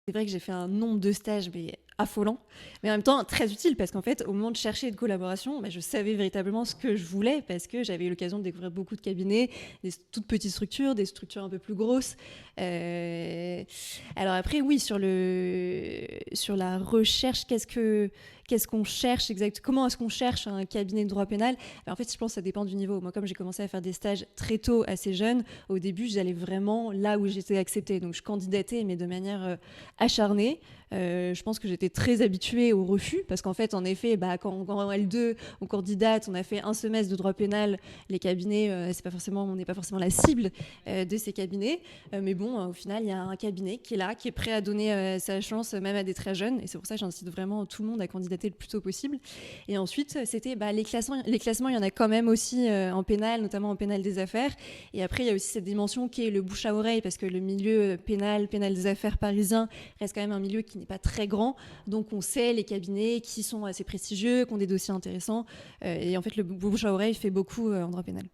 C'est vrai que j'ai fait un nombre de stages, mais affolant, mais en même temps très utile parce qu'en fait, au moment de chercher une collaboration, je savais véritablement ce que je voulais parce que j'avais eu l'occasion de découvrir beaucoup de cabinets, des toutes petites structures, des structures un peu plus grosses. Euh, Alors après, oui, sur la recherche, qu'est-ce qu'on cherche exactement? Comment est-ce qu'on cherche un cabinet de droit pénal? En fait, je pense que ça dépend du niveau. Moi, comme j'ai commencé à faire des stages très tôt, assez jeune, au début, j'allais vraiment là où j'étais acceptée. Donc, je candidatais, mais de manière acharnée. Je pense que j'étais très habituée au refus parce qu'en fait, en effet, quand en L2 on candidate, on a fait un semestre de droit pénal, les cabinets, on n'est pas forcément la cible de ces cabinets. Mais bon, au final, il y a un cabinet qui est là, qui est prêt à donner sa chance même à des très jeunes. Et c'est pour ça que j'incite vraiment tout le monde à candidater le plus tôt possible. Et ensuite, c'était les classements. Les classements, il y en a quand même aussi en pénal, notamment en pénal des affaires. Et après, il y a aussi cette dimension qui est le bouche à oreille parce que le milieu pénal des affaires parisien reste quand même un milieu qui n'est pas très grand. Donc, on sait les cabinets qui sont assez prestigieux, qui ont des dossiers intéressants. Et en fait, le bouche à oreille fait beaucoup en droit pénal.